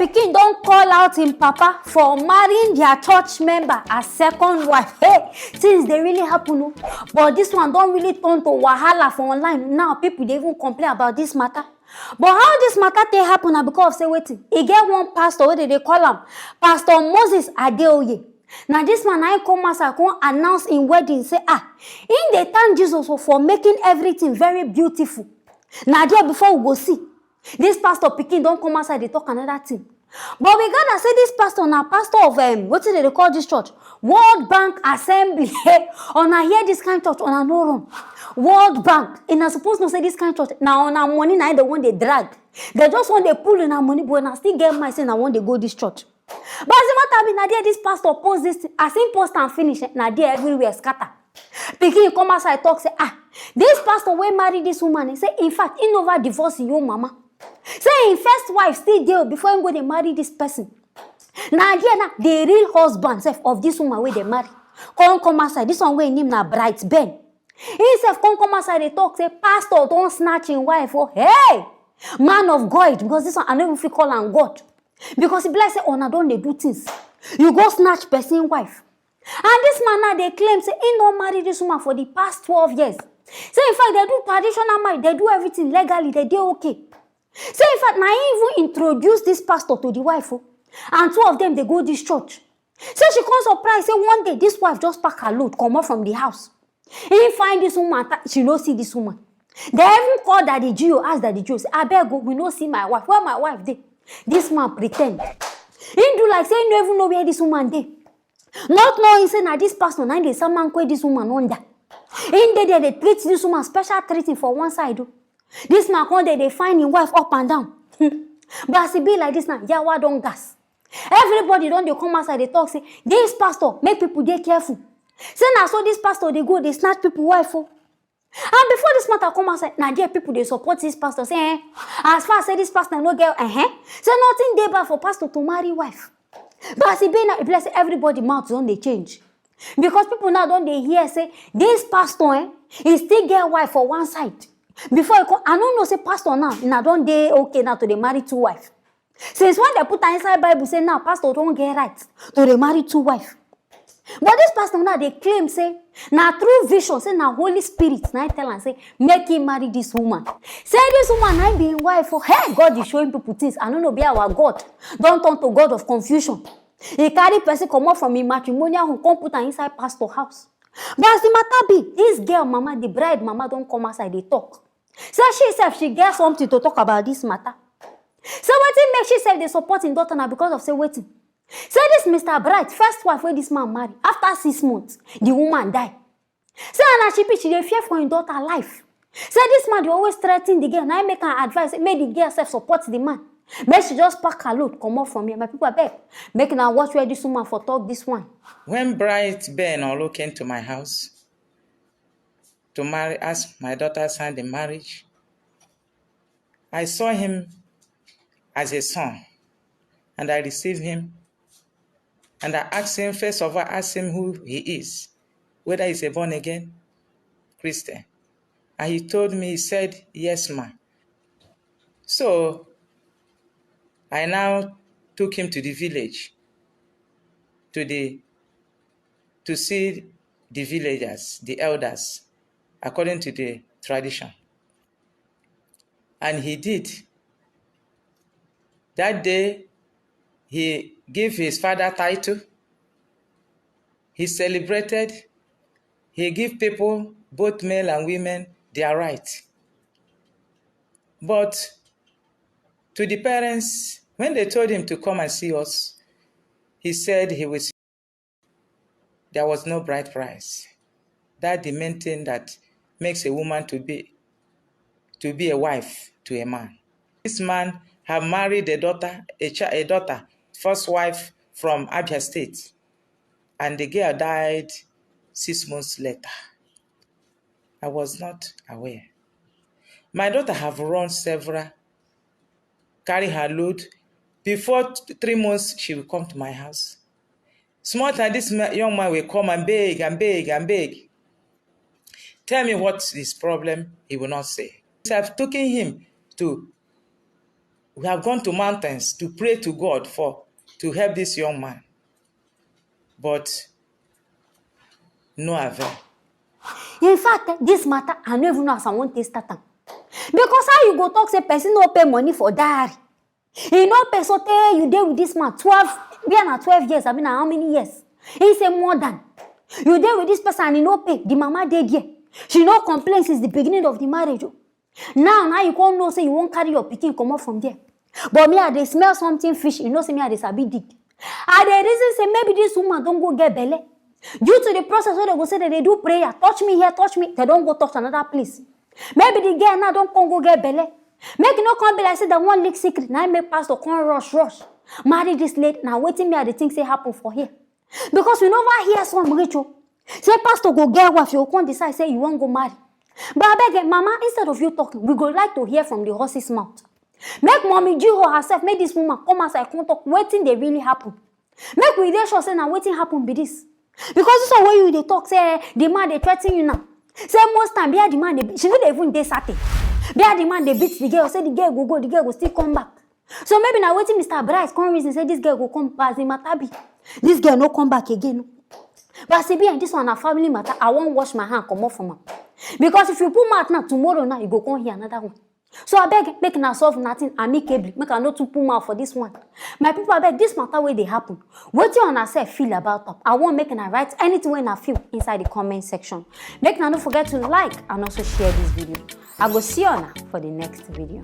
pikin don't call out him papa for marrying their church member as second wife. Hey, since they really happen, but this one don't really turn to wahala for online. Now people they even complain about this matter. But how this matter they happen na because of say waiting. He get one pastor, what they call him? Pastor Moses Adeoye. Now this man I come as I come announce in wedding say in the thank Jesus for making everything very beautiful. Now there before we go see. This pastor pikin don't come outside, they talk another thing. But we gotta say this pastor now, pastor of what do they call this church? World Bank Assembly. On I hear this kind of church, on a no run. World Bank. And I supposed to say this kind of church. Now on our money, now the one they drag. They just want they pull in our money, but I still get my saying I want to go this church. But as the matter be, now there this pastor post this, as him post and finish, now there everywhere scatter. Pikin come outside talk say this pastor will marry this woman. He say in fact he never divorce your mama. Say him first wife still there before him go they marry this person. Now the real husband of this woman where they marry. Come outside. This one where him na bright Ben. He self come outside they talk say pastor don't snatch him wife. Oh hey man of God, because this one I don't even call him God. Because he bless say I don't they do things. You go snatch person wife. And this man now they claim say he don't marry this woman for the past 12 years. Say in fact they do traditional marriage, they do everything legally, they do okay. Say in fact, now he even introduced this pastor to the wife, and two of them they go this church. Say she comes surprised. Say one day this wife just pack her load, come out from the house. He find this woman, she no see this woman. They even call Daddy Gio, ask Daddy Gio, say, I beg go, we no see my wife. Where my wife dey? This man pretend. He do like say he no even know where this woman dey. Not knowing say now this pastor now they some man quit this woman under. In there they treat this woman special treating for one side. This man one day they find his wife up and down. But as it be like this now, Yawa don't gas. Everybody don't they come outside, they talk, say, this pastor, make people get careful. Say now so this pastor they go, they snatch people wife. And before this matter come outside, now there people they support this pastor. Say, as far as say this pastor no girl, say nothing there bad for pastor to marry wife. But as it be now, bless everybody mouth don't they change. Because people now don't they hear say, this pastor, he still get wife for one side. Before I come, I don't know say pastor now don't they okay now to they marry two wife. Since when they put inside Bible say now pastor don't get right to they marry two wife. But this pastor now they claim say now through vision say now Holy Spirit now tell and say make him marry this woman. Say this woman I be wife for hey God is showing people things. I don't know be our God. Don't turn to God of confusion. He carry person come up from him matrimonial who come put her inside pastor house. But as the matter be, this girl mama, the bride mama don't come outside, they talk. So she said she get something to talk about this matter. So what it make she say they support in daughter now because of say waiting. Say this Mr. Bright, first wife where this man marry, after 6 months, the woman die. Say and she they fear for in daughter life. Say this man they always threaten the girl. Now I make her advice, make the girl self support the man. Make she just pack her load, come up from here. My people beg. Make now watch where this woman for talk this one. When Bright Ben Olo came to my house to marry, ask my daughter signed the marriage, I saw him as a son, and I received him, and I asked him, first of all, asked him who he is, whether he's a born again Christian. And he told me, he said, yes, ma. So I now took him to the village to see the villagers, the elders, according to the tradition. And he did. That day, he gave his father title. He celebrated. He gave people, both male and women, their right. But to the parents, when they told him to come and see us, he said he would see. There was no bride price. That's the main thing that makes a woman to be a wife to a man. This man had married a daughter, first wife from Abia State, and the girl died 6 months later. I was not aware. My daughter have run several, carry her load. Before 3 months, she will come to my house. Small time, this young man will come and beg and beg and beg. Tell me what is problem, he will not say. So I've taken him to We have gone to mountains to pray to God to help this young man. But no avail. In fact, this matter, I don't even know as I want to start. Because how you go talk, say person no pay money for diary. He no pay, so tell you there with this man 12, we are not 12 years, I mean how many years? He say more than. You there with this person and he no pay, the mama dead here. She no complain since the beginning of the marriage. Now you can't know, say you won't carry your pikin come up from there. But me, they smell something fish, you know, say me, they sabi dig. And the reason say maybe this woman don't go get belly. Due to the process where they go say that they do prayer, touch me here, touch me, they don't go touch another place. Maybe the girl now don't come go get belly. Make no come be like say that one leak secret. Now make pastor come rush. Marry this lady. Now waiting me at the things say happen for here. Because we never hear some ritual. Say pastor go get wife, you can't decide say you won't go marry. But I beg mama, instead of you talking, we go like to hear from the horse's mouth. Make mommy Jiho herself, make this woman come outside, come talk, waiting they really happen. Make we dey sure say now waiting happen be this. Because this is why you they talk, say the man they threaten you now. Say most time, the man they she don't even dey certain. The man they beat the girl, say the girl go, the girl will still come back. So maybe now waiting Mr. Bryce come reason say this girl go come back, the matter be. This girl no come back again. But see behind this one a family matter, I won't wash my hand come off from her. Because if you put mouth now tomorrow now you go come here another one. So I beg, make na solve nothing amicably. Make I not to put mouth for this one. My people, I beg, this matter where they happen. What you wanna say feel about it? I won't make na write anything when I feel inside the comment section. Make na don't forget to like and also share this video. I go see you now for the next video.